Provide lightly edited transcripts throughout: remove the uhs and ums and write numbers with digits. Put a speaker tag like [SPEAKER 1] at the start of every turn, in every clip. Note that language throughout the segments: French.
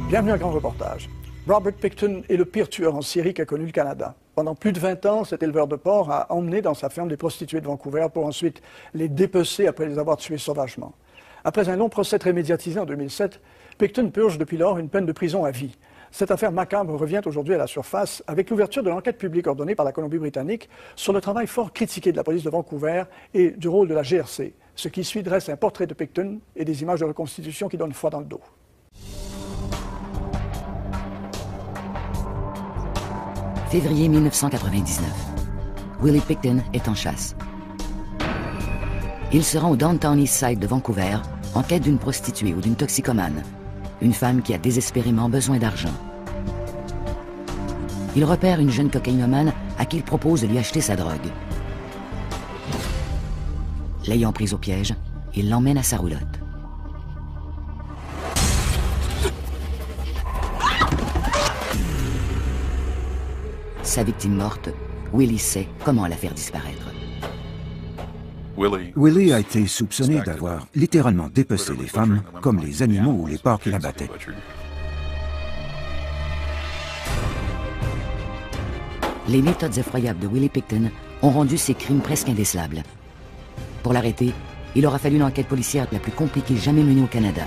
[SPEAKER 1] Bienvenue à Grand Reportage. Robert Pickton est le pire tueur en série qu'a connu le Canada. Pendant plus de 20 ans, cet éleveur de porcs a emmené dans sa ferme des prostituées de Vancouver pour ensuite les dépecer après les avoir tuées sauvagement. Après un long procès très médiatisé en 2007, Pickton purge depuis lors une peine de prison à vie. Cette affaire macabre revient aujourd'hui à la surface avec l'ouverture de l'enquête publique ordonnée par la Colombie-Britannique sur le travail fort critiqué de la police de Vancouver et du rôle de la GRC. Ce qui suit dresse un portrait de Pickton et des images de reconstitution qui donnent froid dans le dos.
[SPEAKER 2] Février 1999. Willie Pickton est en chasse. Il se rend au Downtown Eastside de Vancouver en quête d'une prostituée ou d'une toxicomane, une femme qui a désespérément besoin d'argent. Il repère une jeune cocaïnomane à qui il propose de lui acheter sa drogue. L'ayant prise au piège, il l'emmène à sa roulotte. Sa victime morte, Willie sait comment la faire disparaître.
[SPEAKER 3] Willie a été soupçonné d'avoir littéralement dépecé les femmes comme les animaux ou les porcs qu'il abattait.
[SPEAKER 2] Les méthodes effroyables de Willie Pickton ont rendu ses crimes presque indécelables. Pour l'arrêter, il aura fallu une enquête policière la plus compliquée jamais menée au Canada.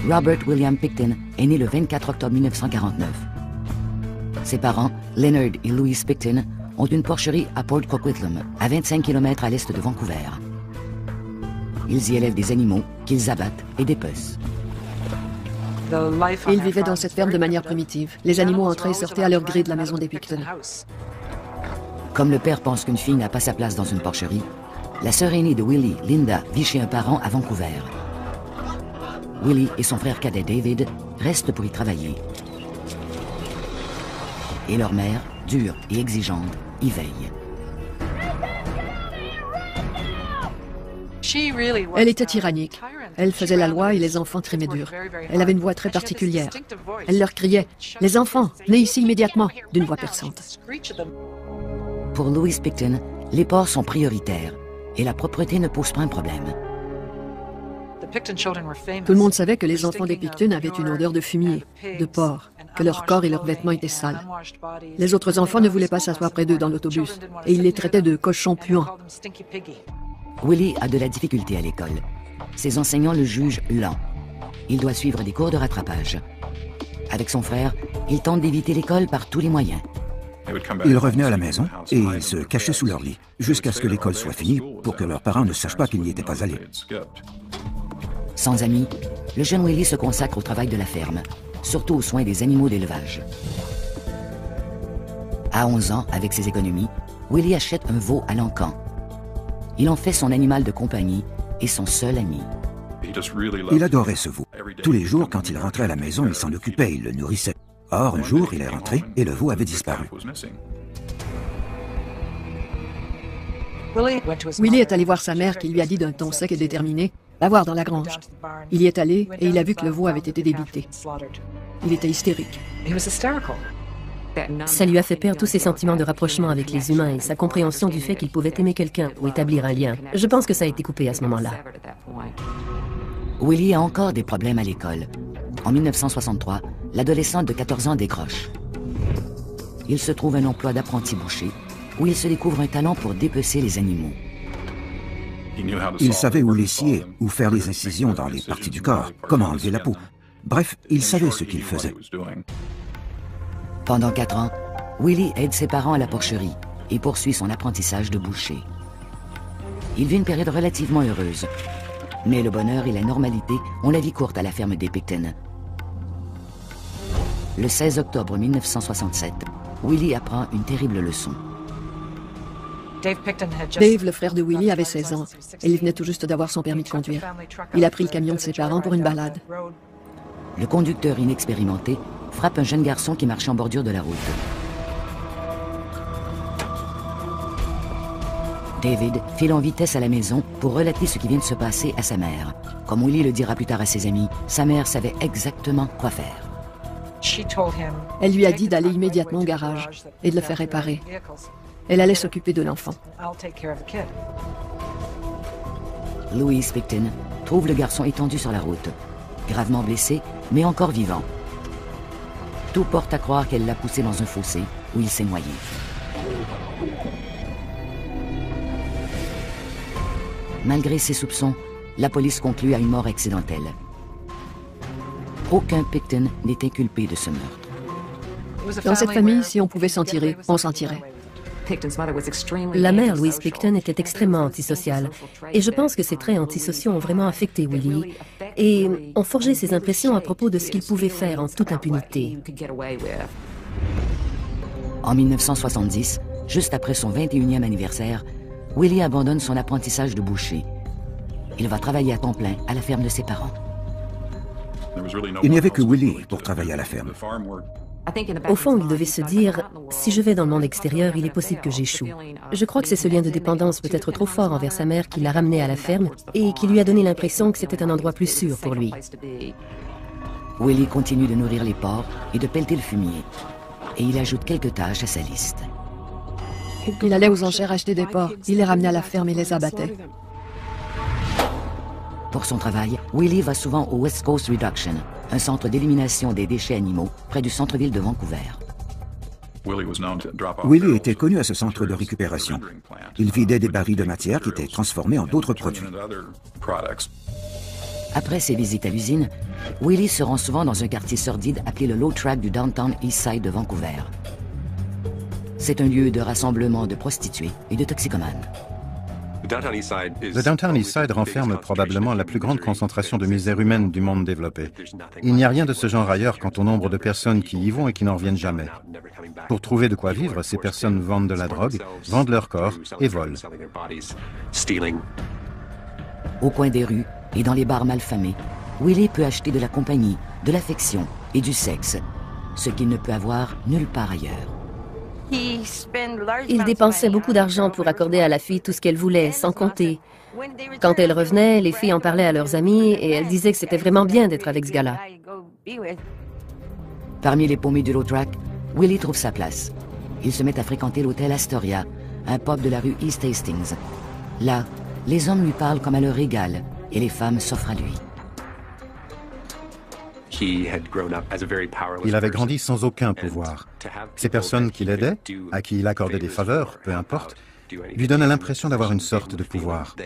[SPEAKER 2] Robert William Pickton est né le 24 octobre 1949. Ses parents, Leonard et Louise Pickton, ont une porcherie à Port Coquitlam, à 25 km à l'est de Vancouver. Ils y élèvent des animaux qu'ils abattent et dépecent.
[SPEAKER 4] Ils vivaient dans cette ferme de manière primitive. Les animaux entraient et sortaient à leur gré de la maison des Pickton.
[SPEAKER 2] Comme le père pense qu'une fille n'a pas sa place dans une porcherie, la sœur aînée de Willie, Linda, vit chez un parent à Vancouver. Willie et son frère cadet David restent pour y travailler. Et leur mère, dure et exigeante, y veille.
[SPEAKER 4] Elle était tyrannique. Elle faisait la loi et les enfants trémaient dur. Elle avait une voix très particulière. Elle leur criait « Les enfants, venez ici immédiatement !» d'une voix perçante.
[SPEAKER 2] Pour Louise Pickton, les porcs sont prioritaires et la propreté ne pose pas un problème.
[SPEAKER 4] Tout le monde savait que les enfants des Pickton avaient une odeur de fumier, de porc, que leur corps et leurs vêtements étaient sales. Les autres enfants ne voulaient pas s'asseoir près d'eux dans l'autobus et ils les traitaient de cochons puants.
[SPEAKER 2] Willie a de la difficulté à l'école. Ses enseignants le jugent lent. Il doit suivre des cours de rattrapage. Avec son frère, il tente d'éviter l'école par tous les moyens.
[SPEAKER 3] Ils revenaient à la maison et ils se cachaient sous leur lit, jusqu'à ce que l'école soit finie pour que leurs parents ne sachent pas qu'ils n'y étaient pas allés.
[SPEAKER 2] Sans amis, le jeune Willie se consacre au travail de la ferme, surtout aux soins des animaux d'élevage. À 11 ans, avec ses économies, Willie achète un veau à l'encan. Il en fait son animal de compagnie et son seul ami.
[SPEAKER 3] Il adorait ce veau. Tous les jours, quand il rentrait à la maison, il s'en occupait, il le nourrissait. Or, un jour, il est rentré et le veau avait disparu.
[SPEAKER 4] Willie est allé voir sa mère qui lui a dit d'un ton sec et déterminé « Va voir dans la grange ». Il y est allé et il a vu que le veau avait été débité. Il était hystérique.
[SPEAKER 5] Ça lui a fait perdre tous ses sentiments de rapprochement avec les humains et sa compréhension du fait qu'il pouvait aimer quelqu'un ou établir un lien. Je pense que ça a été coupé à ce moment-là.
[SPEAKER 2] Willie a encore des problèmes à l'école. En 1963, l'adolescent de 14 ans décroche. Il se trouve un emploi d'apprenti boucher où il se découvre un talent pour dépecer les animaux.
[SPEAKER 3] Il savait où les scier, où faire les incisions dans les parties du corps, comment enlever la peau. Bref, il savait ce qu'il faisait.
[SPEAKER 2] Pendant 4 ans, Willie aide ses parents à la porcherie et poursuit son apprentissage de boucher. Il vit une période relativement heureuse. Mais le bonheur et la normalité ont la vie courte à la ferme des Pickton. Le 16 octobre 1967, Willie apprend une terrible leçon.
[SPEAKER 4] Dave, le frère de Willie, avait 16 ans et il venait tout juste d'avoir son permis de conduire. Il a pris le camion de ses parents pour une balade.
[SPEAKER 2] Le conducteur inexpérimenté frappe un jeune garçon qui marchait en bordure de la route. David file en vitesse à la maison pour relater ce qui vient de se passer à sa mère. Comme Willie le dira plus tard à ses amis, sa mère savait exactement quoi faire.
[SPEAKER 4] Elle lui a dit d'aller immédiatement au garage et de le faire réparer. Elle allait s'occuper de l'enfant.
[SPEAKER 2] Louise Picton trouve le garçon étendu sur la route, gravement blessé, mais encore vivant. Tout porte à croire qu'elle l'a poussé dans un fossé où il s'est noyé. Malgré ses soupçons, la police conclut à une mort accidentelle. Aucun Picton n'est inculpé de ce meurtre.
[SPEAKER 4] Dans cette famille, si on pouvait s'en tirer, on s'en tirait.
[SPEAKER 5] La mère, Louise Picton, était extrêmement antisociale. Et je pense que ces traits antisociaux ont vraiment affecté Willie et ont forgé ses impressions à propos de ce qu'il pouvait faire en toute impunité.
[SPEAKER 2] En 1970, juste après son 21e anniversaire, Willie abandonne son apprentissage de boucher. Il va travailler à temps plein à la ferme de ses parents.
[SPEAKER 3] Il n'y avait que Willie pour travailler à la ferme.
[SPEAKER 5] Au fond, il devait se dire, si je vais dans le monde extérieur, il est possible que j'échoue. Je crois que c'est ce lien de dépendance peut-être trop fort envers sa mère qui l'a ramené à la ferme et qui lui a donné l'impression que c'était un endroit plus sûr pour lui.
[SPEAKER 2] Willie continue de nourrir les porcs et de pelleter le fumier. Et il ajoute quelques tâches à sa liste.
[SPEAKER 4] Il allait aux enchères acheter des porcs. Il les ramenait à la ferme et les abattait.
[SPEAKER 2] Pour son travail, Willie va souvent au West Coast Reduction, un centre d'élimination des déchets animaux près du centre-ville de Vancouver.
[SPEAKER 3] Willie était connu à ce centre de récupération. Il vidait des barils de matière qui étaient transformés en d'autres produits.
[SPEAKER 2] Après ses visites à l'usine, Willie se rend souvent dans un quartier sordide appelé le Low Track du Downtown East Side de Vancouver. C'est un lieu de rassemblement de prostituées et de toxicomanes.
[SPEAKER 6] Le Downtown East Side renferme probablement la plus grande concentration de misère humaine du monde développé. Il n'y a rien de ce genre ailleurs quant au nombre de personnes qui y vont et qui n'en reviennent jamais. Pour trouver de quoi vivre, ces personnes vendent de la drogue, vendent leur corps et volent.
[SPEAKER 2] Au coin des rues et dans les bars malfamés, Willie peut acheter de la compagnie, de l'affection et du sexe, ce qu'il ne peut avoir nulle part ailleurs.
[SPEAKER 5] Il dépensait beaucoup d'argent pour accorder à la fille tout ce qu'elle voulait, sans compter. Quand elle revenait, les filles en parlaient à leurs amis et elles disaient que c'était vraiment bien d'être avec ce gars-là.
[SPEAKER 2] Parmi les paumés du Low Track, Willie trouve sa place. Il se met à fréquenter l'hôtel Astoria, un pub de la rue East Hastings. Là, les hommes lui parlent comme à leur égal et les femmes s'offrent à lui.
[SPEAKER 6] Il avait grandi sans aucun pouvoir. Ces personnes qui l'aidaient, à qui il accordait des faveurs, peu importe, lui donnaient l'impression d'avoir une sorte de pouvoir.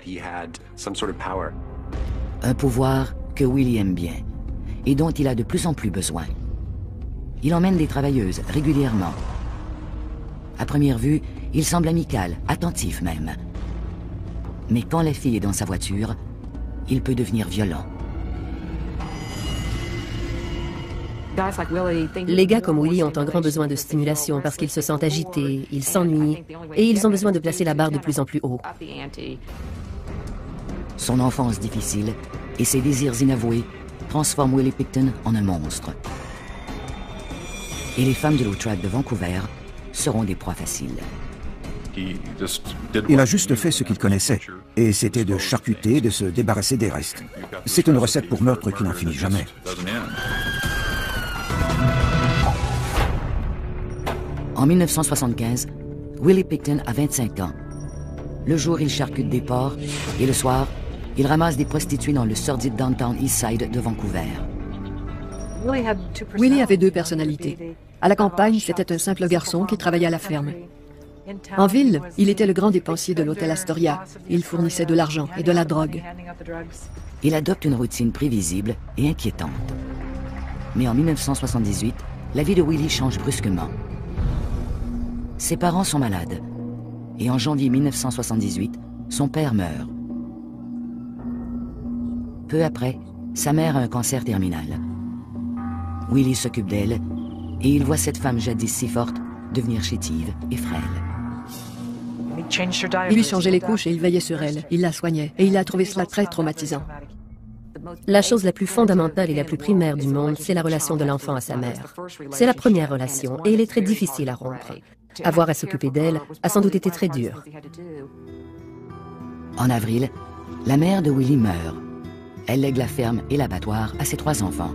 [SPEAKER 2] Un pouvoir que Willie aime bien et dont il a de plus en plus besoin. Il emmène des travailleuses régulièrement. À première vue, il semble amical, attentif même. Mais quand la fille est dans sa voiture, il peut devenir violent.
[SPEAKER 5] Les gars comme Willie ont un grand besoin de stimulation parce qu'ils se sentent agités, ils s'ennuient et ils ont besoin de placer la barre de plus en plus haut.
[SPEAKER 2] Son enfance difficile et ses désirs inavoués transforment Willie Picton en un monstre. Et les femmes de Low Track de Vancouver seront des proies faciles.
[SPEAKER 3] Il a juste fait ce qu'il connaissait, et c'était de charcuter, de se débarrasser des restes. C'est une recette pour meurtre qui n'en finit jamais.
[SPEAKER 2] En 1975, Willie Picton a 25 ans. Le jour, il charcute des porcs et le soir, il ramasse des prostituées dans le sordide Downtown East Side de Vancouver.
[SPEAKER 4] Willie avait deux personnalités. À la campagne, c'était un simple garçon qui travaillait à la ferme. En ville, il était le grand dépensier de l'hôtel Astoria. Il fournissait de l'argent et de la drogue.
[SPEAKER 2] Il adopte une routine prévisible et inquiétante. Mais en 1978, la vie de Willie change brusquement. Ses parents sont malades. Et en janvier 1978, son père meurt. Peu après, sa mère a un cancer terminal. Willie s'occupe d'elle et il voit cette femme jadis si forte devenir chétive et frêle.
[SPEAKER 4] Il lui changeait les couches et il veillait sur elle. Il la soignait et il a trouvé cela très traumatisant.
[SPEAKER 5] La chose la plus fondamentale et la plus primaire du monde, c'est la relation de l'enfant à sa mère. C'est la première relation et elle est très difficile à rompre. Avoir à s'occuper d'elle a sans doute été très dur.
[SPEAKER 2] En avril, la mère de Willie meurt. Elle lègue la ferme et l'abattoir à ses 3 enfants.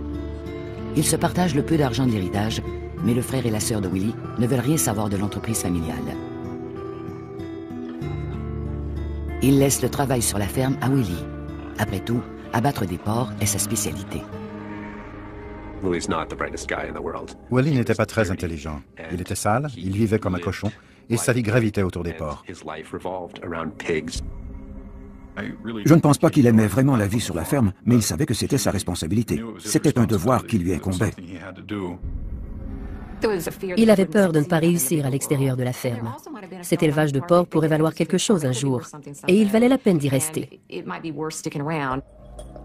[SPEAKER 2] Ils se partagent le peu d'argent de l'héritage, mais le frère et la sœur de Willie ne veulent rien savoir de l'entreprise familiale. Ils laissent le travail sur la ferme à Willie Après tout, abattre des porcs est sa spécialité.
[SPEAKER 6] Willie n'était pas très intelligent. Il était sale, il vivait comme un cochon, et sa vie gravitait autour des porcs.
[SPEAKER 3] Je ne pense pas qu'il aimait vraiment la vie sur la ferme, mais il savait que c'était sa responsabilité. C'était un devoir qui lui incombait.
[SPEAKER 5] Il avait peur de ne pas réussir à l'extérieur de la ferme. Cet élevage de porcs pourrait valoir quelque chose un jour, et il valait la peine d'y rester.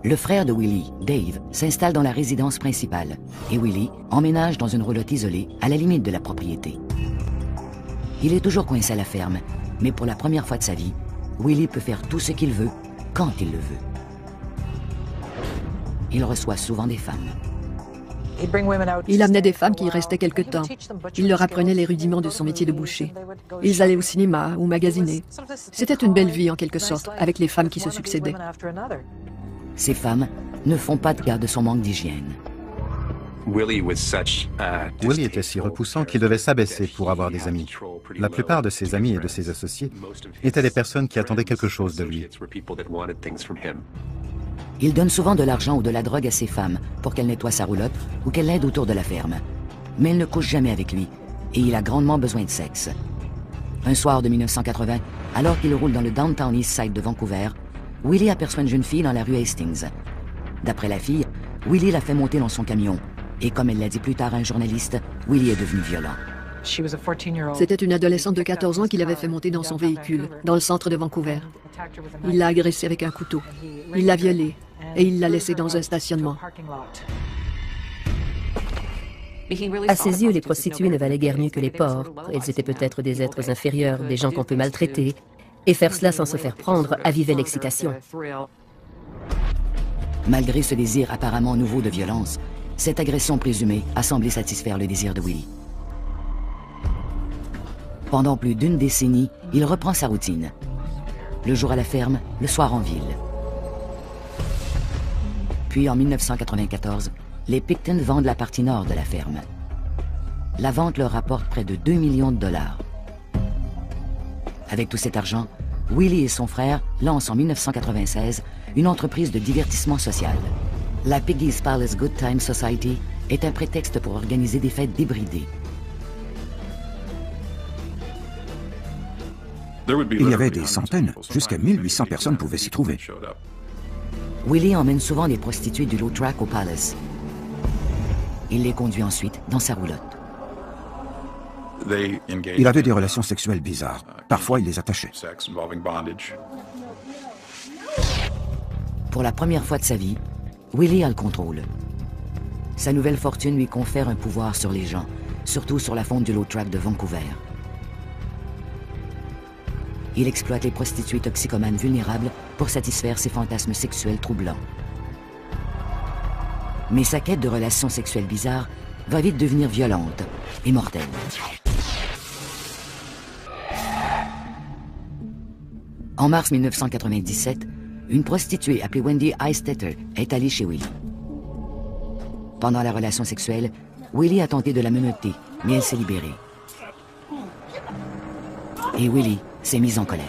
[SPEAKER 2] Le frère de Willie, Dave, s'installe dans la résidence principale, et Willie emménage dans une roulotte isolée à la limite de la propriété. Il est toujours coincé à la ferme, mais pour la première fois de sa vie, Willie peut faire tout ce qu'il veut, quand il le veut. Il reçoit souvent des femmes.
[SPEAKER 4] Il amenait des femmes qui y restaient quelque temps. Il leur apprenait les rudiments de son métier de boucher. Ils allaient au cinéma ou magasiner. C'était une belle vie en quelque sorte, avec les femmes qui se succédaient.
[SPEAKER 2] Ces femmes ne font pas de cas de son manque d'hygiène.
[SPEAKER 6] Willie était si repoussant qu'il devait s'abaisser pour avoir des amis. La plupart de ses amis et de ses associés étaient des personnes qui attendaient quelque chose de lui.
[SPEAKER 2] Il donne souvent de l'argent ou de la drogue à ses femmes pour qu'elles nettoient sa roulotte ou qu'elles l'aident autour de la ferme. Mais elle ne couche jamais avec lui et il a grandement besoin de sexe. Un soir de 1980, alors qu'il roule dans le Downtown East Side de Vancouver, Willie aperçoit une jeune fille dans la rue Hastings. D'après la fille, Willie l'a fait monter dans son camion. Et comme elle l'a dit plus tard à un journaliste, Willie est devenu violent.
[SPEAKER 4] C'était une adolescente de 14 ans qu'il avait fait monter dans son véhicule, dans le centre de Vancouver. Il l'a agressée avec un couteau. Il l'a violée et il l'a laissée dans un stationnement.
[SPEAKER 5] À ses yeux, les prostituées ne valaient guère mieux que les porcs. Elles étaient peut-être des êtres inférieurs, des gens qu'on peut maltraiter. Et faire cela sans se faire prendre avivait l'excitation.
[SPEAKER 2] Malgré ce désir apparemment nouveau de violence, cette agression présumée a semblé satisfaire le désir de Willie. Pendant plus d'une décennie, il reprend sa routine. Le jour à la ferme, le soir en ville. Puis en 1994, les Pickton vendent la partie nord de la ferme. La vente leur rapporte près de 2 millions de dollars. Avec tout cet argent, Willie et son frère lancent en 1996 une entreprise de divertissement social. La Piggy's Palace Good Time Society est un prétexte pour organiser des fêtes débridées.
[SPEAKER 3] Il y avait des centaines, jusqu'à 1800 personnes pouvaient s'y trouver.
[SPEAKER 2] Willie emmène souvent des prostituées du low track au Palace. Il les conduit ensuite dans sa roulotte.
[SPEAKER 3] Il avait des relations sexuelles bizarres. Parfois, il les attachait.
[SPEAKER 2] Pour la première fois de sa vie, Willie a le contrôle. Sa nouvelle fortune lui confère un pouvoir sur les gens, surtout sur la fonte du low track de Vancouver. Il exploite les prostituées toxicomanes vulnérables pour satisfaire ses fantasmes sexuels troublants. Mais sa quête de relations sexuelles bizarres va vite devenir violente et mortelle. En mars 1997, une prostituée appelée Wendy Eistetter est allée chez Willie. Pendant la relation sexuelle, Willie a tenté de la menotter, mais elle s'est libérée. Et Willie s'est mis en colère.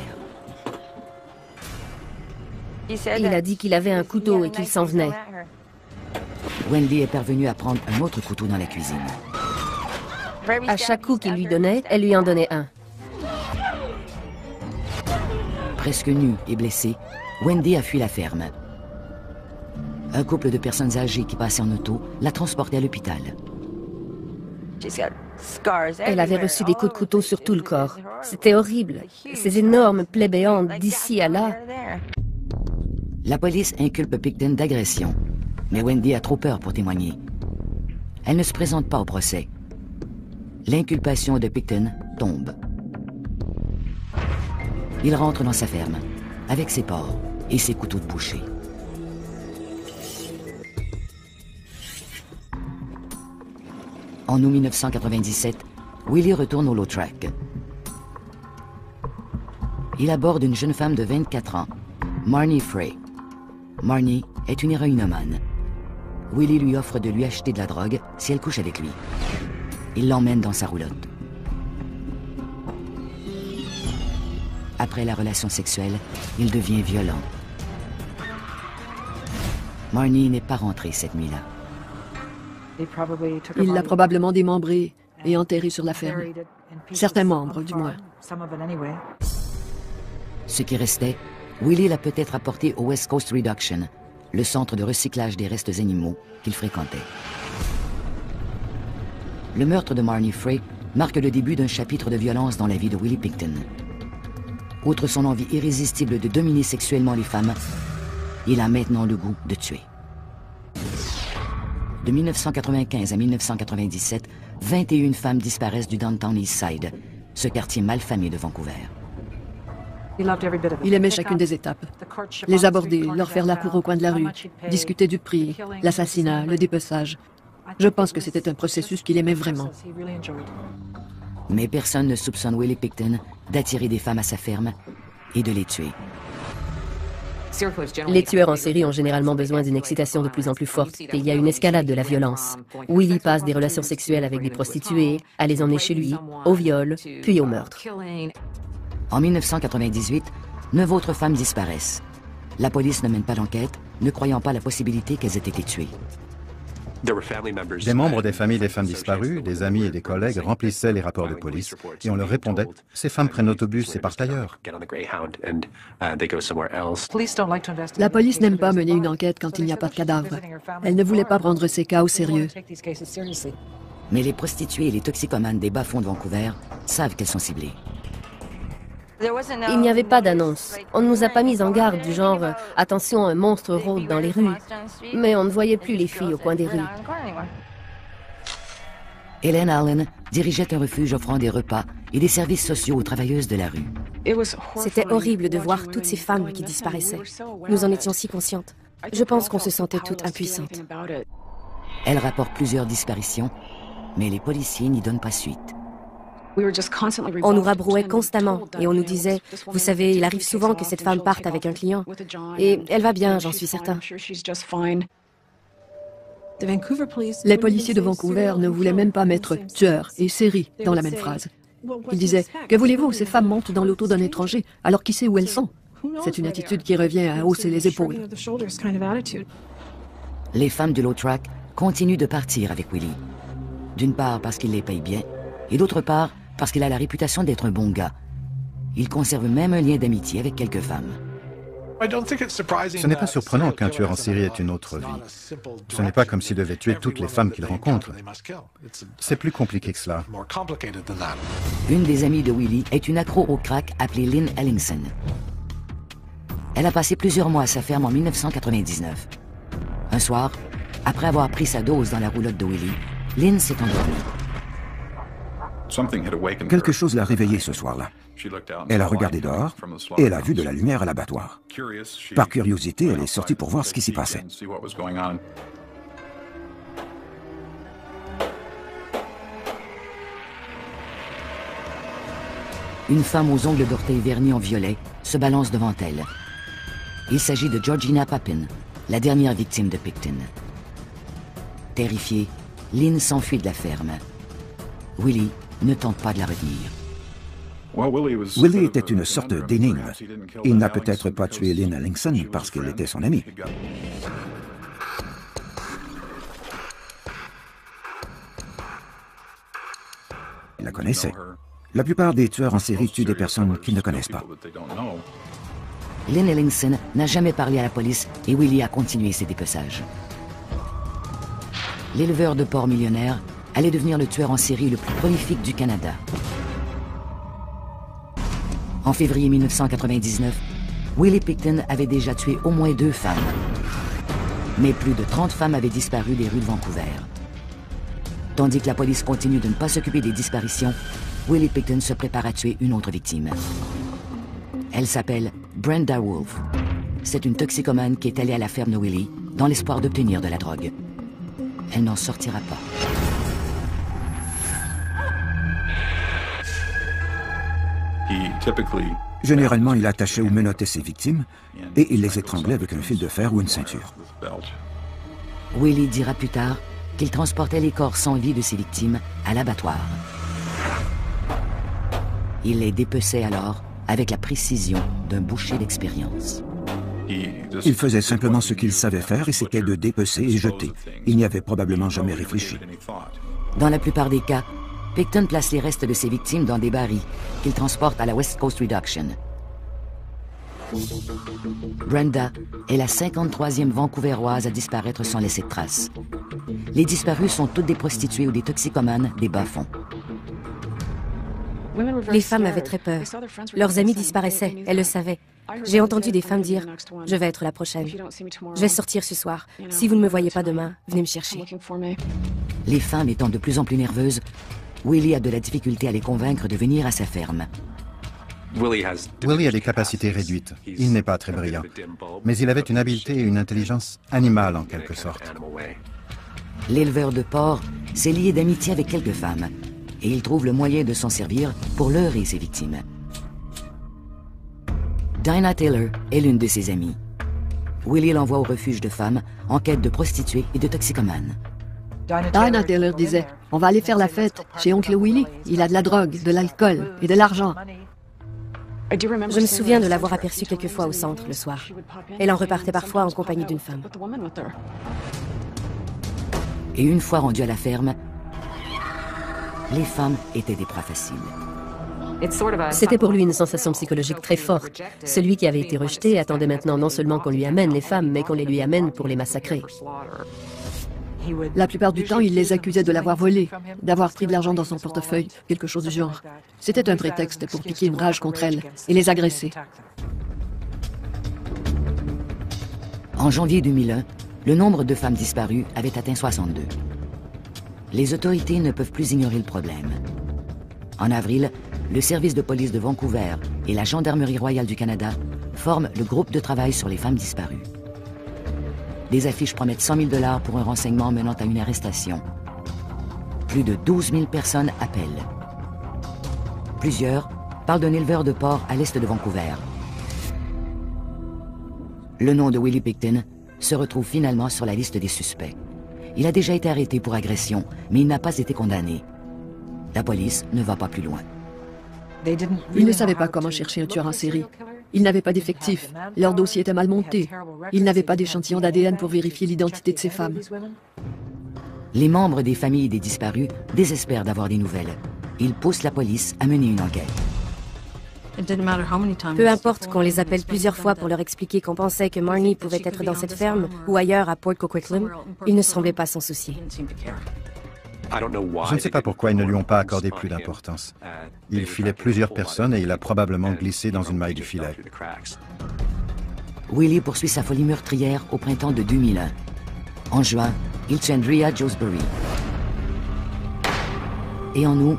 [SPEAKER 5] Il a dit qu'il avait un couteau et qu'il s'en venait.
[SPEAKER 2] Wendy est parvenue à prendre un autre couteau dans la cuisine.
[SPEAKER 5] À chaque coup qu'il lui donnait, elle lui en donnait un.
[SPEAKER 2] Presque nue et blessée, Wendy a fui la ferme. Un couple de personnes âgées qui passaient en auto l'a transportée à l'hôpital.
[SPEAKER 5] Elle avait reçu des coups de couteau sur tout le corps. C'était horrible. Ces énormes plaies béantes d'ici à là.
[SPEAKER 2] La police inculpe Pickton d'agression, mais Wendy a trop peur pour témoigner. Elle ne se présente pas au procès. L'inculpation de Pickton tombe. Il rentre dans sa ferme, avec ses porcs et ses couteaux de boucher. En août 1997, Willie retourne au low track. Il aborde une jeune femme de 24 ans, Marnie Frey. Marnie est une héroïnomane. Willie lui offre de lui acheter de la drogue si elle couche avec lui. Il l'emmène dans sa roulotte. Après la relation sexuelle, il devient violent. Marnie n'est pas rentrée cette nuit-là.
[SPEAKER 4] Il l'a probablement démembrée et enterrée sur la ferme. Certains membres, du moins.
[SPEAKER 2] Ce qui restait, Willie l'a peut-être apporté au West Coast Reduction, le centre de recyclage des restes animaux qu'il fréquentait. Le meurtre de Marnie Frey marque le début d'un chapitre de violence dans la vie de Willie Pickton. Outre son envie irrésistible de dominer sexuellement les femmes, il a maintenant le goût de tuer. De 1995 à 1997, 21 femmes disparaissent du Downtown East Side, ce quartier malfamé de Vancouver.
[SPEAKER 4] Il aimait chacune des étapes. Les aborder, leur faire la cour au coin de la rue, discuter du prix, l'assassinat, le dépeçage. Je pense que c'était un processus qu'il aimait vraiment.
[SPEAKER 2] Mais personne ne soupçonne Willie Pickton d'attirer des femmes à sa ferme et de les tuer.
[SPEAKER 5] Les tueurs en série ont généralement besoin d'une excitation de plus en plus forte et il y a une escalade de la violence. Willie passe des relations sexuelles avec des prostituées, à les emmener chez lui, au viol, puis au meurtre.
[SPEAKER 2] En 1998, 9 autres femmes disparaissent. La police ne mène pas d'enquête, ne croyant pas la possibilité qu'elles aient été tuées.
[SPEAKER 6] Des membres des familles des femmes disparues, des amis et des collègues remplissaient les rapports de police et on leur répondait « Ces femmes prennent l'autobus et partent ailleurs ».
[SPEAKER 4] La police n'aime pas mener une enquête quand il n'y a pas de cadavre. Elle ne voulait pas prendre ces cas au sérieux.
[SPEAKER 2] Mais les prostituées et les toxicomanes des bas-fonds de Vancouver savent qu'elles sont ciblées.
[SPEAKER 5] Il n'y avait pas d'annonce. On ne nous a pas mis en garde du genre « Attention, un monstre rôde dans les rues ». Mais on ne voyait plus les filles au coin des rues.
[SPEAKER 2] Helen Allen dirigeait un refuge offrant des repas et des services sociaux aux travailleuses de la rue.
[SPEAKER 7] C'était horrible de voir toutes ces femmes qui disparaissaient. Nous en étions si conscientes. Je pense qu'on se sentait toutes impuissantes.
[SPEAKER 2] Elle rapporte plusieurs disparitions, mais les policiers n'y donnent pas suite.
[SPEAKER 7] On nous rabrouait constamment et on nous disait « Vous savez, il arrive souvent que cette femme parte avec un client. Et elle va bien, j'en suis certain. »
[SPEAKER 4] Les policiers de Vancouver ne voulaient même pas mettre « tueur » et « série » dans la même phrase. Ils disaient « Que voulez-vous, ces femmes montent dans l'auto d'un étranger, alors qui sait où elles sont ?» C'est une attitude qui revient à hausser les épaules.
[SPEAKER 2] Les femmes du low track continuent de partir avec Willie. D'une part parce qu'il les paye bien, et d'autre part parce qu'il a la réputation d'être un bon gars. Il conserve même un lien d'amitié avec quelques femmes.
[SPEAKER 6] Ce n'est pas surprenant qu'un tueur en série ait une autre vie. Ce n'est pas comme s'il devait tuer toutes les femmes qu'il rencontre. C'est plus compliqué que cela.
[SPEAKER 2] Une des amies de Willie est une accro au crack appelée Lynn Ellingson. Elle a passé plusieurs mois à sa ferme en 1999. Un soir, après avoir pris sa dose dans la roulotte de Willie, Lynn s'est endormie.
[SPEAKER 3] Quelque chose l'a réveillée ce soir-là. Elle a regardé dehors et elle a vu de la lumière à l'abattoir. Par curiosité, elle est sortie pour voir ce qui s'y passait.
[SPEAKER 2] Une femme aux ongles d'orteil vernis en violet se balance devant elle. Il s'agit de Georgina Papin, la dernière victime de Pickton. Terrifiée, Lynn s'enfuit de la ferme. Willie ne tente pas de la retenir.
[SPEAKER 3] Willie était une sorte d'énigme. Il n'a peut-être pas tué Lynn Ellingson parce qu'elle était son amie. Il la connaissait. La plupart des tueurs en série tuent des personnes qu'ils ne connaissent pas.
[SPEAKER 2] Lynn Ellingson n'a jamais parlé à la police et Willie a continué ses dépeçages. L'éleveur de porcs millionnaire allait devenir le tueur en série le plus prolifique du Canada. En février 1999, Willie Pickton avait déjà tué au moins 2 femmes. Mais plus de 30 femmes avaient disparu des rues de Vancouver. Tandis que la police continue de ne pas s'occuper des disparitions, Willie Pickton se prépare à tuer une autre victime. Elle s'appelle Brenda Wolfe. C'est une toxicomane qui est allée à la ferme de Willie dans l'espoir d'obtenir de la drogue. Elle n'en sortira pas.
[SPEAKER 3] Généralement, il attachait ou menottait ses victimes et il les étranglait avec un fil de fer ou une ceinture.
[SPEAKER 2] Willie dira plus tard qu'il transportait les corps sans vie de ses victimes à l'abattoir. Il les dépeçait alors avec la précision d'un boucher d'expérience.
[SPEAKER 3] Il faisait simplement ce qu'il savait faire et c'était de dépecer et jeter. Il n'y avait probablement jamais réfléchi.
[SPEAKER 2] Dans la plupart des cas, Pickton place les restes de ses victimes dans des barils qu'il transporte à la West Coast Reduction. Brenda est la 53e Vancouveroise à disparaître sans laisser de traces. Les disparues sont toutes des prostituées ou des toxicomanes des bas-fonds.
[SPEAKER 7] Les femmes avaient très peur. Leurs amis disparaissaient, elles le savaient. J'ai entendu des femmes dire « Je vais être la prochaine. Je vais sortir ce soir. Si vous ne me voyez pas demain, venez me chercher. »
[SPEAKER 2] Les femmes étant de plus en plus nerveuses, Willie a de la difficulté à les convaincre de venir à sa ferme.
[SPEAKER 6] Willie a des capacités réduites. Il n'est pas très brillant. Mais il avait une habileté et une intelligence animale en quelque sorte.
[SPEAKER 2] L'éleveur de porcs s'est lié d'amitié avec quelques femmes et il trouve le moyen de s'en servir pour leurrer ses victimes. Dinah Taylor est l'une de ses amies. Willie l'envoie au refuge de femmes en quête de prostituées et de toxicomanes.
[SPEAKER 4] Dinah Taylor disait « On va aller faire la fête chez oncle Willie. Il a de la drogue, de l'alcool et de l'argent. »
[SPEAKER 7] Je me souviens de l'avoir aperçue quelques fois au centre le soir. Elle en repartait parfois en compagnie d'une femme.
[SPEAKER 2] Et une fois rendue à la ferme, les femmes étaient des proies faciles.
[SPEAKER 5] C'était pour lui une sensation psychologique très forte. Celui qui avait été rejeté attendait maintenant non seulement qu'on lui amène les femmes, mais qu'on les lui amène pour les massacrer.
[SPEAKER 4] La plupart du temps, il les accusait de l'avoir volé, d'avoir pris de l'argent dans son portefeuille, quelque chose du genre. C'était un prétexte pour piquer une rage contre elles et les agresser.
[SPEAKER 2] En janvier 2001, le nombre de femmes disparues avait atteint 62. Les autorités ne peuvent plus ignorer le problème. En avril, le service de police de Vancouver et la Gendarmerie royale du Canada forment le groupe de travail sur les femmes disparues. Des affiches promettent 100 000 $ pour un renseignement menant à une arrestation. Plus de 12 000 personnes appellent. Plusieurs parlent d'un éleveur de porcs à l'est de Vancouver. Le nom de Willie Pickton se retrouve finalement sur la liste des suspects. Il a déjà été arrêté pour agression, mais il n'a pas été condamné. La police ne va pas plus loin.
[SPEAKER 4] Ils ne savaient pas comment chercher un tueur en série. Ils n'avaient pas d'effectifs. Leur dossier était mal monté. Ils n'avaient pas d'échantillon d'ADN pour vérifier l'identité de ces femmes.
[SPEAKER 2] Les membres des familles des disparus désespèrent d'avoir des nouvelles. Ils poussent la police à mener une enquête.
[SPEAKER 7] Peu importe qu'on les appelle plusieurs fois pour leur expliquer qu'on pensait que Marnie pouvait être dans cette ferme ou ailleurs à Port Coquitlam, ils ne semblaient pas s'en soucier.
[SPEAKER 6] Je ne sais pas pourquoi ils ne lui ont pas accordé plus d'importance. Il filait plusieurs personnes et il a probablement glissé dans une maille du filet.
[SPEAKER 2] Willie poursuit sa folie meurtrière au printemps de 2001. En juin, il tue Andrea Josbury. Et en août,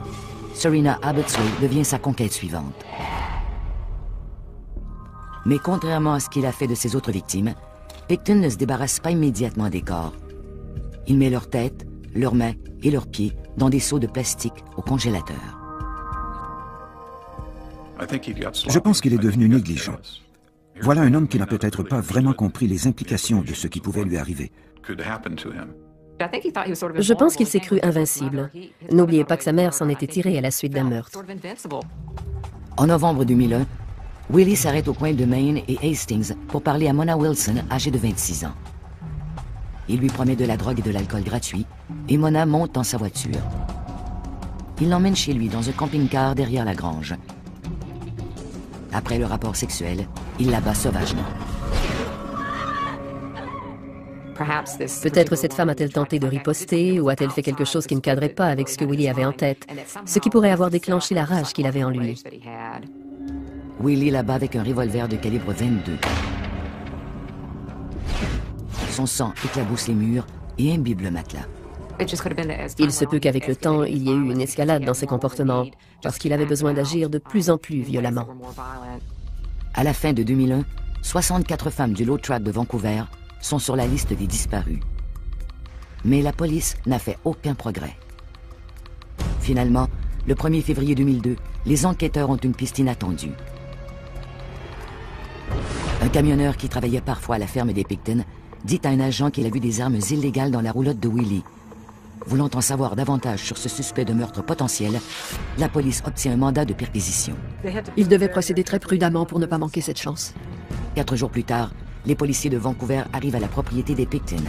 [SPEAKER 2] Serena Abbotsway devient sa conquête suivante. Mais contrairement à ce qu'il a fait de ses autres victimes, Pickton ne se débarrasse pas immédiatement des corps. Il met leur tête, leurs mains et leurs pieds dans des seaux de plastique au congélateur.
[SPEAKER 3] Je pense qu'il est devenu négligent. Voilà un homme qui n'a peut-être pas vraiment compris les implications de ce qui pouvait lui arriver.
[SPEAKER 5] Je pense qu'il s'est cru invincible. N'oubliez pas que sa mère s'en était tirée à la suite d'un meurtre.
[SPEAKER 2] En novembre 2001, Willie s'arrête au coin de Maine et Hastings pour parler à Mona Wilson, âgée de 26 ans. Il lui promet de la drogue et de l'alcool gratuit, et Mona monte dans sa voiture. Il l'emmène chez lui dans un camping-car derrière la grange. Après le rapport sexuel, il l'abat sauvagement.
[SPEAKER 5] Peut-être cette femme a-t-elle tenté de riposter ou a-t-elle fait quelque chose qui ne cadrait pas avec ce que Willie avait en tête, ce qui pourrait avoir déclenché la rage qu'il avait en lui.
[SPEAKER 2] Willie l'abat avec un revolver de calibre 22. Son sang éclabousse les murs et imbibe le matelas.
[SPEAKER 5] Il se peut qu'avec le temps, il y ait eu une escalade dans ses comportements, parce qu'il avait besoin d'agir de plus en plus violemment.
[SPEAKER 2] À la fin de 2001, 64 femmes du Low Track de Vancouver sont sur la liste des disparus. Mais la police n'a fait aucun progrès. Finalement, le 1er février 2002, les enquêteurs ont une piste inattendue. Un camionneur qui travaillait parfois à la ferme des Pickton dit à un agent qu'il a vu des armes illégales dans la roulotte de Willie. Voulant en savoir davantage sur ce suspect de meurtre potentiel, la police obtient un mandat de perquisition.
[SPEAKER 4] Ils devaient procéder très prudemment pour ne pas manquer cette chance.
[SPEAKER 2] 4 jours plus tard, les policiers de Vancouver arrivent à la propriété des Picton.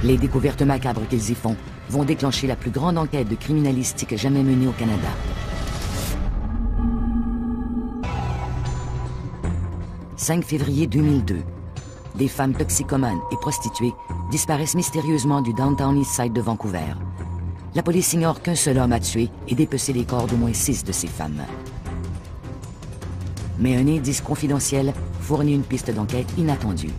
[SPEAKER 2] Les découvertes macabres qu'ils y font vont déclencher la plus grande enquête de criminalistique jamais menée au Canada. « 5 février 2002. Des femmes toxicomanes et prostituées disparaissent mystérieusement du Downtown Eastside de Vancouver. La police ignore qu'un seul homme a tué et dépecé les corps d'au moins 6 de ces femmes. Mais un indice confidentiel fournit une piste d'enquête inattendue.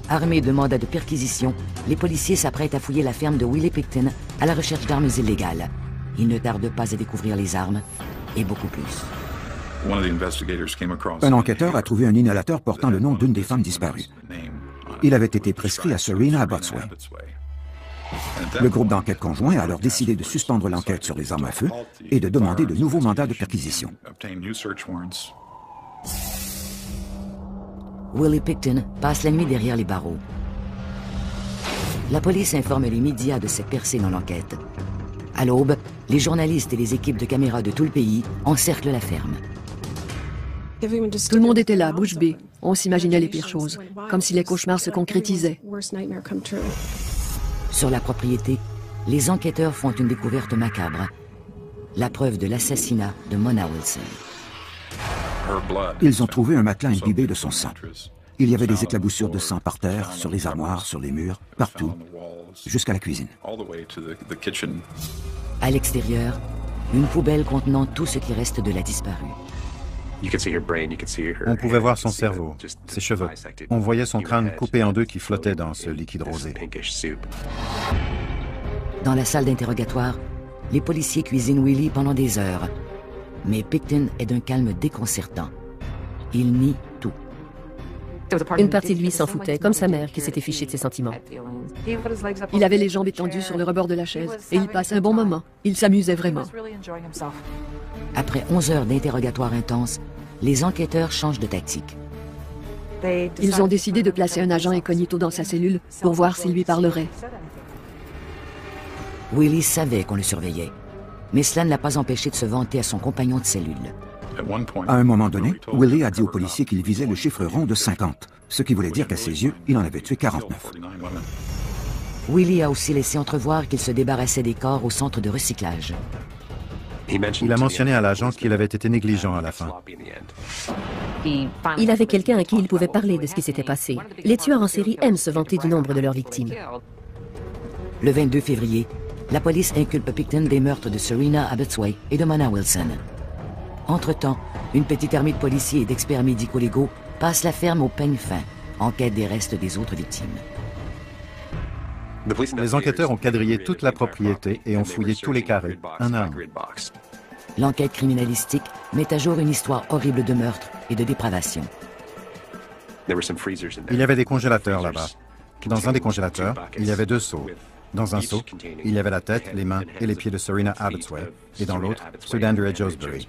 [SPEAKER 2] Armés de mandats de perquisition, les policiers s'apprêtent à fouiller la ferme de Willie Picton à la recherche d'armes illégales. Ils ne tardent pas à découvrir les armes et beaucoup plus.
[SPEAKER 3] Un enquêteur a trouvé un inhalateur portant le nom d'une des femmes disparues. Il avait été prescrit à Serena Abbotsway. Le groupe d'enquête conjoint a alors décidé de suspendre l'enquête sur les armes à feu et de demander de nouveaux mandats de perquisition.
[SPEAKER 2] Willie Picton passe la nuit derrière les barreaux. La police informe les médias de cette percée dans l'enquête. À l'aube, les journalistes et les équipes de caméras de tout le pays encerclent la ferme.
[SPEAKER 4] Tout le monde était là, bouche bée. On s'imaginait les pires choses, comme si les cauchemars se concrétisaient.
[SPEAKER 2] Sur la propriété, les enquêteurs font une découverte macabre. La preuve de l'assassinat de Mona Wilson.
[SPEAKER 3] Ils ont trouvé un matelas imbibé de son sang. Il y avait des éclaboussures de sang par terre, sur les armoires, sur les murs, partout, jusqu'à la cuisine.
[SPEAKER 2] À l'extérieur, une poubelle contenant tout ce qui reste de la disparue.
[SPEAKER 6] On pouvait voir son cerveau, ses cheveux. On voyait son crâne coupé en deux qui flottait dans ce liquide rosé.
[SPEAKER 2] Dans la salle d'interrogatoire, les policiers cuisinent Willie pendant des heures. Mais Picton est d'un calme déconcertant. Il nie tout.
[SPEAKER 5] Une partie de lui s'en foutait, comme sa mère qui s'était fichée de ses sentiments.
[SPEAKER 4] Il avait les jambes étendues sur le rebord de la chaise et il passe un bon moment. Il s'amusait vraiment.
[SPEAKER 2] Après 11 heures d'interrogatoire intense, les enquêteurs changent de tactique.
[SPEAKER 4] Ils ont décidé de placer un agent incognito dans sa cellule pour voir s'il lui parlerait.
[SPEAKER 2] Willie savait qu'on le surveillait, mais cela ne l'a pas empêché de se vanter à son compagnon de cellule.
[SPEAKER 3] À un moment donné, Willie a dit aux policiers qu'il visait le chiffre rond de 50, ce qui voulait dire qu'à ses yeux, il en avait tué 49.
[SPEAKER 2] Willie a aussi laissé entrevoir qu'il se débarrassait des corps au centre de recyclage.
[SPEAKER 6] Il a mentionné à l'agent qu'il avait été négligent à la fin.
[SPEAKER 5] Il avait quelqu'un à qui il pouvait parler de ce qui s'était passé. Les tueurs en série aiment se vanter du nombre de leurs victimes.
[SPEAKER 2] Le 22 février, la police inculpe Picton des meurtres de Serena Abbotsway et de Mona Wilson. Entre-temps, une petite armée de policiers et d'experts médico-légaux passe la ferme au peigne fin, en quête des restes des autres victimes.
[SPEAKER 6] Les enquêteurs ont quadrillé toute la propriété et ont fouillé tous les carrés, un à un.
[SPEAKER 2] L'enquête criminalistique met à jour une histoire horrible de meurtre et de dépravation.
[SPEAKER 6] Il y avait des congélateurs là-bas. Dans un des congélateurs, il y avait 2 seaux. Dans un seau, il y avait la tête, les mains et les pieds de Serena Abbotsway, et dans l'autre, ceux d'Andrea Josbury.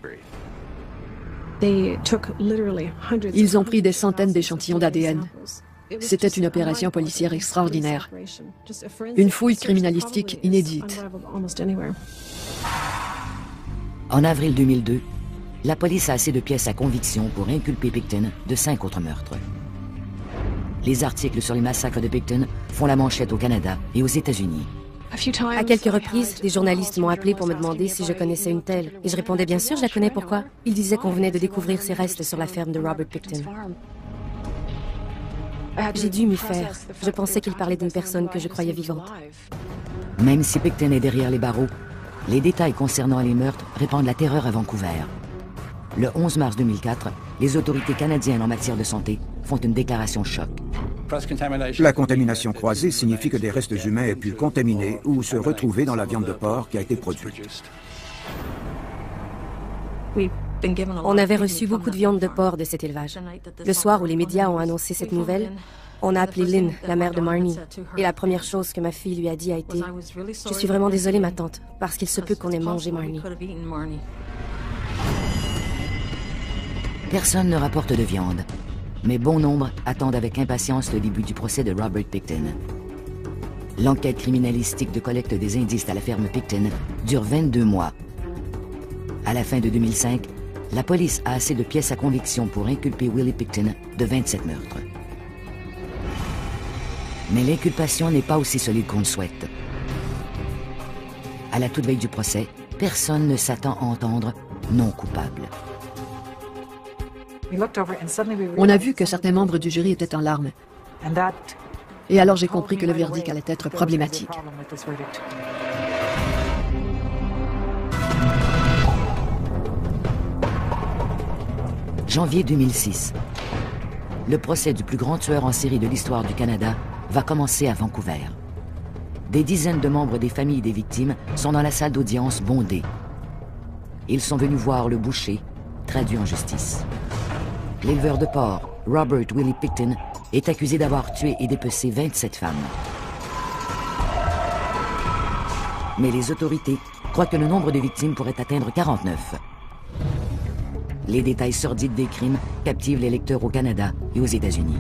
[SPEAKER 4] Ils ont pris des centaines d'échantillons d'ADN. C'était une opération policière extraordinaire. Une fouille criminalistique inédite.
[SPEAKER 2] En avril 2002, la police a assez de pièces à conviction pour inculper Picton de 5 autres meurtres. Les articles sur les massacres de Picton font la manchette au Canada et aux États-Unis.
[SPEAKER 7] À quelques reprises, des journalistes m'ont appelé pour me demander si je connaissais une telle. Et je répondais bien sûr, je la connais, pourquoi? Ils disaient qu'on venait de découvrir ses restes sur la ferme de Robert Picton. J'ai dû m'y faire. Je pensais qu'il parlait d'une personne que je croyais vivante.
[SPEAKER 2] Même si Picton est derrière les barreaux, les détails concernant les meurtres répandent la terreur à Vancouver. Le 11 mars 2004, les autorités canadiennes en matière de santé font une déclaration choc.
[SPEAKER 3] La contamination croisée signifie que des restes humains aient pu contaminer ou se retrouver dans la viande de porc qui a été produite.
[SPEAKER 7] On avait reçu beaucoup de viande de porc de cet élevage. Le soir où les médias ont annoncé cette nouvelle, on a appelé Lynn, la mère de Marnie. Et la première chose que ma fille lui a dit a été « Je suis vraiment désolée, ma tante, parce qu'il se peut qu'on ait mangé Marnie. »
[SPEAKER 2] Personne ne rapporte de viande, mais bon nombre attendent avec impatience le début du procès de Robert Picton. L'enquête criminalistique de collecte des indices à la ferme Picton dure 22 mois. À la fin de 2005, la police a assez de pièces à conviction pour inculper Willie Pickton de 27 meurtres. Mais l'inculpation n'est pas aussi solide qu'on le souhaite. À la toute veille du procès, personne ne s'attend à entendre « non coupable ».
[SPEAKER 4] On a vu que certains membres du jury étaient en larmes. Et alors j'ai compris que le verdict allait être problématique.
[SPEAKER 2] Janvier 2006. Le procès du plus grand tueur en série de l'histoire du Canada va commencer à Vancouver. Des dizaines de membres des familles des victimes sont dans la salle d'audience bondée. Ils sont venus voir le boucher, traduit en justice. L'éleveur de porc, Robert Willie Pickton, est accusé d'avoir tué et dépecé 27 femmes. Mais les autorités croient que le nombre de victimes pourrait atteindre 49. Les détails sordides des crimes captivent les lecteurs au Canada et aux États-Unis.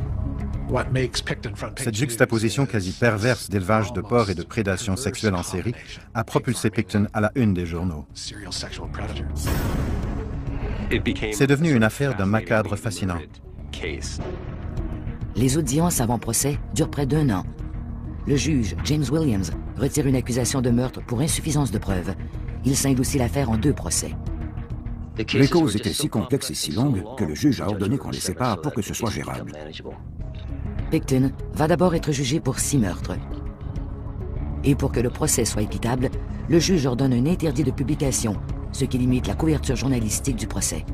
[SPEAKER 6] Cette juxtaposition quasi perverse d'élevage de porcs et de prédation sexuelle en série a propulsé Pickton à la une des journaux. C'est devenu une affaire d'un macabre fascinant.
[SPEAKER 2] Les audiences avant procès durent près d'1 an. Le juge, James Williams, retire une accusation de meurtre pour insuffisance de preuves. Il scinde aussi l'affaire en 2 procès.
[SPEAKER 3] Les causes étaient si complexes et si longues que le juge a ordonné qu'on les sépare pour que ce soit gérable.
[SPEAKER 2] Pickton va d'abord être jugé pour 6 meurtres. Et pour que le procès soit équitable, le juge ordonne un interdit de publication, ce qui limite la couverture journalistique du procès.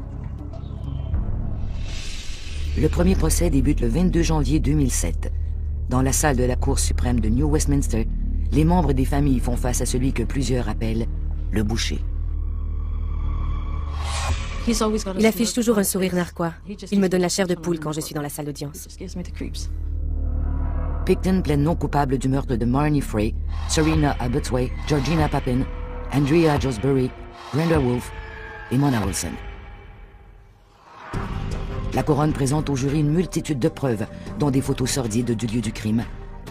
[SPEAKER 2] Le premier procès débute le 22 janvier 2007. Dans la salle de la Cour suprême de New Westminster, les membres des familles font face à celui que plusieurs appellent le boucher.
[SPEAKER 7] Il affiche toujours un sourire narquois. Il me donne la chair de poule quand je suis dans la salle d'audience.
[SPEAKER 2] Pickton plaide non coupable du meurtre de Marnie Frey, Serena Abotsway, Georgina Papin, Andrea Josbury, Brenda Wolfe et Mona Wilson. La couronne présente au jury une multitude de preuves, dont des photos sordides du lieu du crime,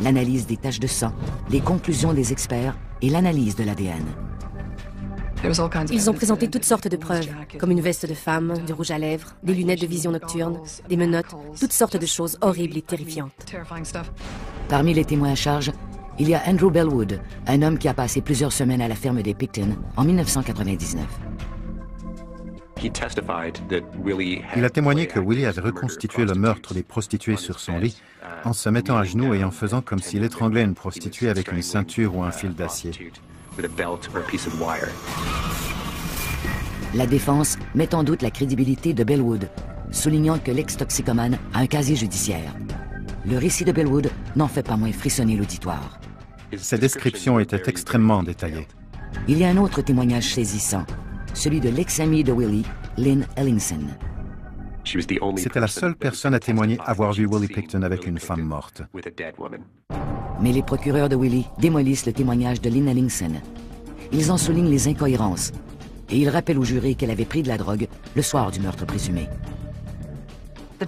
[SPEAKER 2] l'analyse des taches de sang, les conclusions des experts et l'analyse de l'ADN.
[SPEAKER 7] Ils ont présenté toutes sortes de preuves, comme une veste de femme, du rouge à lèvres, des lunettes de vision nocturne, des menottes, toutes sortes de choses horribles et terrifiantes.
[SPEAKER 2] Parmi les témoins à charge, il y a Andrew Bellwood, un homme qui a passé plusieurs semaines à la ferme des Pickton en 1999.
[SPEAKER 6] Il a témoigné que Willie avait reconstitué le meurtre des prostituées sur son lit en se mettant à genoux et en faisant comme s'il étranglait une prostituée avec une ceinture ou un fil d'acier.
[SPEAKER 2] La défense met en doute la crédibilité de Bellwood, soulignant que l'ex-toxicomane a un casier judiciaire. Le récit de Bellwood n'en fait pas moins frissonner l'auditoire.
[SPEAKER 6] Ses descriptions étaient extrêmement détaillées.
[SPEAKER 2] Il y a un autre témoignage saisissant, celui de l'ex-amie de Willie, Lynn Ellingson.
[SPEAKER 6] C'était la seule personne à témoigner avoir vu Willie Pickton avec une femme morte.
[SPEAKER 2] Mais les procureurs de Willie démolissent le témoignage de Lynn Ellingson. Ils en soulignent les incohérences et ils rappellent au jury qu'elle avait pris de la drogue le soir du meurtre présumé.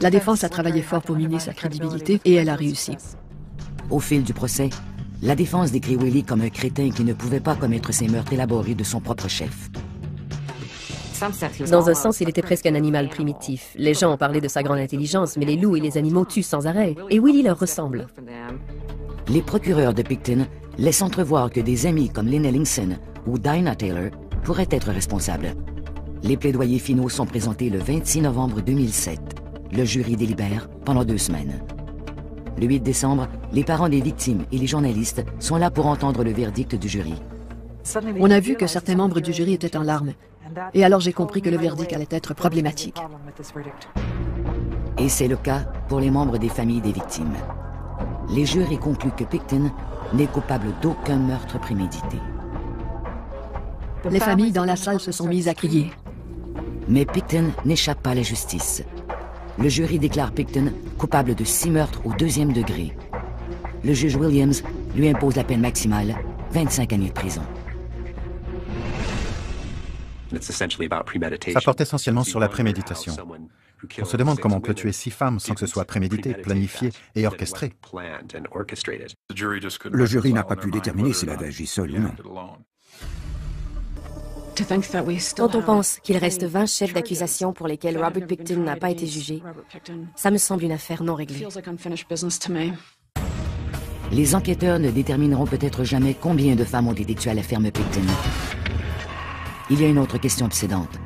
[SPEAKER 4] La défense a travaillé fort pour miner sa crédibilité et elle a réussi.
[SPEAKER 2] Au fil du procès, la défense décrit Willie comme un crétin qui ne pouvait pas commettre ces meurtres élaborés de son propre chef.
[SPEAKER 5] Dans un sens, il était presque un animal primitif. Les gens ont parlé de sa grande intelligence, mais les loups et les animaux tuent sans arrêt. Et Willie leur ressemble.
[SPEAKER 2] Les procureurs de Pickton laissent entrevoir que des amis comme Lynn Ellingson ou Dinah Taylor pourraient être responsables. Les plaidoyers finaux sont présentés le 26 novembre 2007. Le jury délibère pendant 2 semaines. Le 8 décembre, les parents des victimes et les journalistes sont là pour entendre le verdict du jury.
[SPEAKER 4] On a vu que certains membres du jury étaient en larmes. Et alors j'ai compris que le verdict allait être problématique.
[SPEAKER 2] Et c'est le cas pour les membres des familles des victimes. Les jurys concluent que Pickton n'est coupable d'aucun meurtre prémédité.
[SPEAKER 4] Les familles dans la salle se sont mises à crier.
[SPEAKER 2] Mais Pickton n'échappe pas à la justice. Le jury déclare Pickton coupable de 6 meurtres au 2e degré. Le juge Williams lui impose la peine maximale, 25 années de prison.
[SPEAKER 6] Ça porte essentiellement sur la préméditation. On se demande comment on peut tuer 6 femmes sans que ce soit prémédité, planifié et orchestré.
[SPEAKER 3] Le jury n'a pas pu déterminer s'il avait agi seul ou non.
[SPEAKER 7] Quand on pense qu'il reste 20 chefs d'accusation pour lesquels Robert Pickton n'a pas été jugé, ça me semble une affaire non réglée.
[SPEAKER 2] Les enquêteurs ne détermineront peut-être jamais combien de femmes ont été tuées à la ferme Pickton. Il y a une autre question obsédante.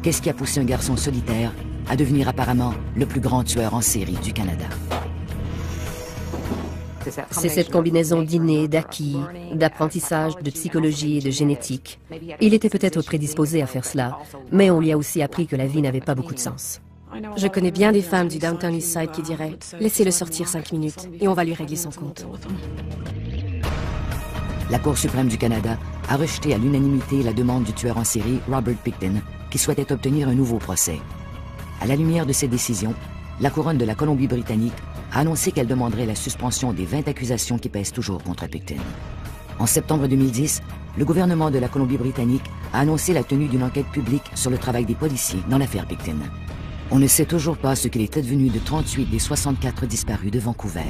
[SPEAKER 2] Qu'est-ce qui a poussé un garçon solitaire à devenir apparemment le plus grand tueur en série du Canada?
[SPEAKER 5] C'est cette combinaison d'inné, d'acquis, d'apprentissage, de psychologie et de génétique. Il était peut-être prédisposé à faire cela, mais on lui a aussi appris que la vie n'avait pas beaucoup de sens.
[SPEAKER 7] Je connais bien des femmes du Downtown East Side qui diraient « Laissez-le sortir 5 minutes et on va lui régler son compte ».
[SPEAKER 2] La Cour suprême du Canada a rejeté à l'unanimité la demande du tueur en série Robert Pickton, qui souhaitait obtenir un nouveau procès. À la lumière de cette décision, la couronne de la Colombie-Britannique a annoncé qu'elle demanderait la suspension des 20 accusations qui pèsent toujours contre Pickton. En septembre 2010, le gouvernement de la Colombie-Britannique a annoncé la tenue d'une enquête publique sur le travail des policiers dans l'affaire Pickton. On ne sait toujours pas ce qu'il est advenu de 38 des 64 disparus de Vancouver.